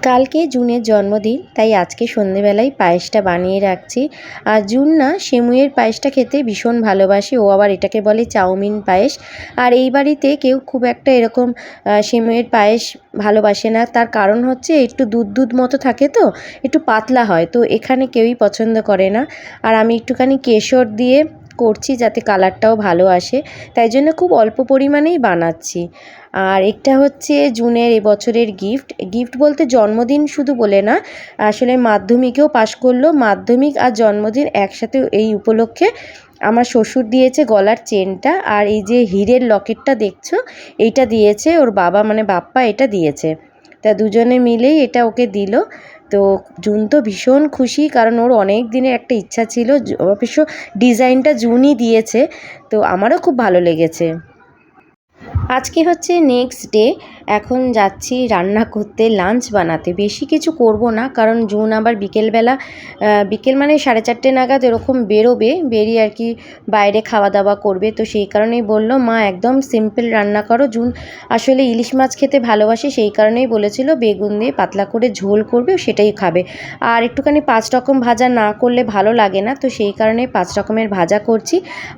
কালকে জুনের জন্মদিন, তাই আজকে সন্ধেবেলায় পায়েসটা বানিয়ে রাখছি। আর জুন না সেমুইয়ের পায়েসটা খেতে ভীষণ ভালোবাসে, ও আবার এটাকে বলে চাউমিন পায়েস। আর এই বাড়িতে কেউ খুব একটা এরকম সেমুইয়ের পায়েস ভালোবাসে না, তার কারণ হচ্ছে একটু দুধ দুধ মতো থাকে, তো একটু পাতলা হয়, তো এখানে কেউই পছন্দ করে না। আর আমি একটুখানি কেশর দিয়ে করছি যাতে কালারটাও ভালো আসে, তাই জন্য খুব অল্প পরিমাণেই বানাচ্ছি। আর একটা হচ্ছে জুনের এবছরের গিফট বলতে জন্মদিন শুধু বলে না, আসলে মাধ্যমিকেও পাশ করলো, মাধ্যমিক আর জন্মদিন একসাথে। এই উপলক্ষে আমার শ্বশুর দিয়েছে গলার চেনটা, আর এই যে হীরের লকেটটা দেখছো এইটা দিয়েছে ওর বাবা, মানে বাপ্পা এটা দিয়েছে। তা দুজনে মিলেই এটা ওকে দিল। তো জুন তো ভীষণ খুশি, কারণ ওর অনেক দিনের একটা ইচ্ছা ছিল, অবশ্য ডিজাইনটা জুনই দিয়েছে, তো আমারও খুব ভালো লেগেছে। আজকে হচ্ছে নেক্সট ডে, এখন যাচ্ছি রান্না করতে, লাঞ্চ বানাতে। বেশি কিছু করব না, কারণ জুন আবার বিকেল মানে 4:30 নাগাদ এরকম বেরোবে, বেরিয়ে আর কি বাইরে খাওয়া দাওয়া করবে। তো সেই কারণেই বলল মা একদম সিম্পল রান্না করো। জুন আসলে ইলিশ মাছ খেতে ভালোবাসে, সেই কারণেই বলেছিল বেগুন দিয়ে পাতলা করে ঝোল করবে, সেটাই খাবে। আর একটুখানি 5 রকম ভাজা না করলে ভালো লাগে না, তো সেই কারণে 5 রকমের ভাজা করছি।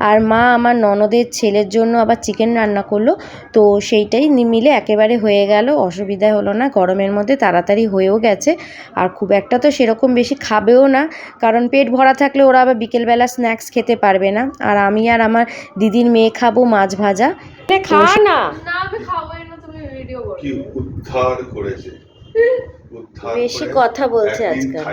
আর মা আমার ননদের ছেলের জন্য আবার চিকেন রান্না করলো, তো সেইটাই মিলে একেবারে হয়ে গেল, অসুবিধা হলো না, গরমের মধ্যে তাড়াতাড়ি হয়েও গেছে। আর খুব একটা তো সেরকম বেশি খাবেও না, কারণ পেট ভরা থাকলে ওরা আবার বিকেলবেলা স্ন্যাক্স খেতে পারবে না। আর আমি আর আমার দিদির মেয়ে খাবো মাছ ভাজা। খা না, বেশি কথা বলছে আজকাল।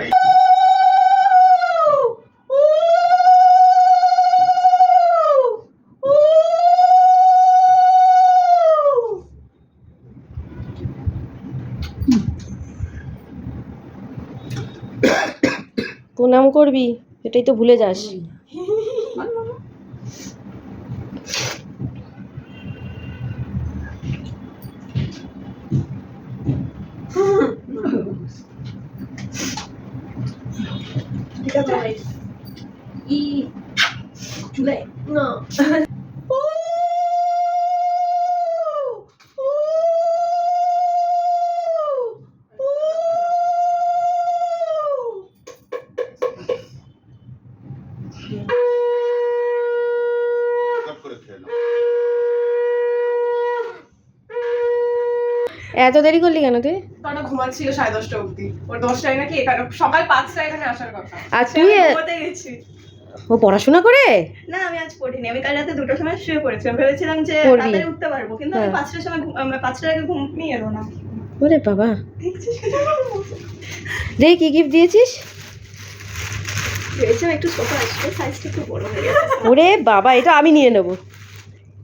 প্রণাম করবি, এটাই তো ভুলে যাস। এত দেরি করলি কেন তুই? কারণ ঘুমাচ্ছিল 10:30 অবধি, ওর 10টায় নাকি এখানে সকাল 5টায় এখানে আসার কথা। আর তুই ঘুমাতে গেছি। ও পড়াশোনা করে? না আমি আজ পড়িনি, আমি কাল রাতে 2টার সময় শুয়ে পড়েছিলাম, ভেবেছিলাম যে তাড়াতাড়ি উঠতে পারবো, কিন্তু আমি 5টার সময় 5টার আগে ঘুমিয়ে এলো না। ওরে বাবা, দেখছিস রে কি গিফট দিয়েছিস? ভেবেছিলাম একটু ছোট আসবে, সাইজটা একটু বড় হয়ে গেছে। ওরে বাবা, এটা আমি নিয়ে নেব,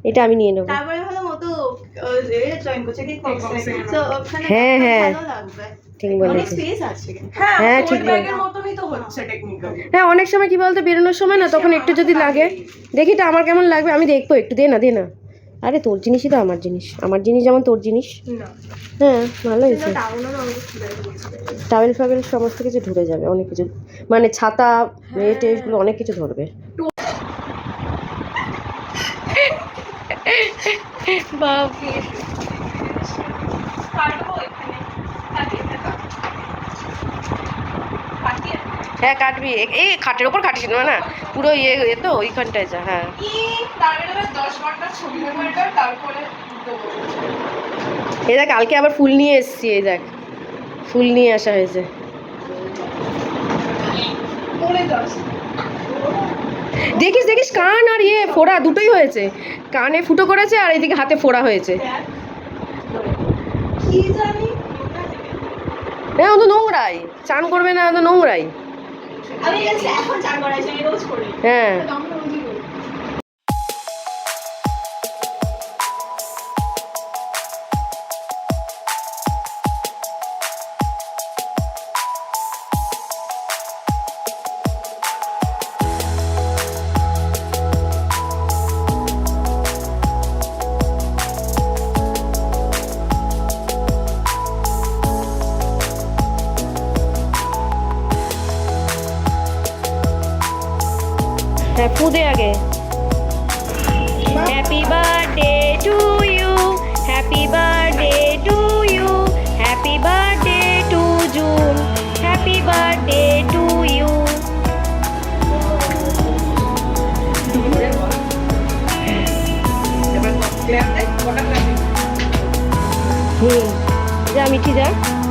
এটা আমি নিয়ে নেব। তারপরে ভালো মতো জয়েন করছে কি বক্সে, তো ওখানে হ্যাঁ হ্যাঁ ভালো লাগবে, ঠিক অনেক বলেছিস। স্পেস আছে কিন্তু। হ্যাঁ ঠিক ব্যাগের মতনই তো হচ্ছে টেকনিক্যালি। হ্যাঁ অনেক সময় কি বলতো, বেরোনোর সময় না তখন একটু যদি লাগে, দেখি এটা আমার কেমন লাগবে, আমি দেখবো, একটু দে না। আরে তোর জিনিসই তো আমার জিনিস, আমার জিনিস যেমন তোর জিনিস। হ্যাঁ ভালো হয়েছে, টাওয়েল ফাওয়েল সমস্ত কিছু ধরে যাবে, অনেক কিছু, মানে ছাতা টেস্টগুলো অনেক কিছু ধরবে। হ্যাঁ কাটবি, এই খাটের ওপর কাটিস না, পুরো ইয়ে তো ওইখানটায় যা। হ্যাঁ এই দেখ কালকে আবার ফুল নিয়ে এসছি, এই দেখ ফুল নিয়ে আসা হয়েছে। দেখিস কান আর ইয়ে ফোড়া দুটোই হয়েছে, কানে ফুটো করেছে আর এদিকে হাতে ফোড়া হয়েছে। হ্যাঁ ও তো নোংরাই, চান করবে না, ও তো নোংরাই। হ্যাঁ হ্যাঁ ফু দে আগে। Happy birthday to you, happy birthday to you, happy birthday to যাক।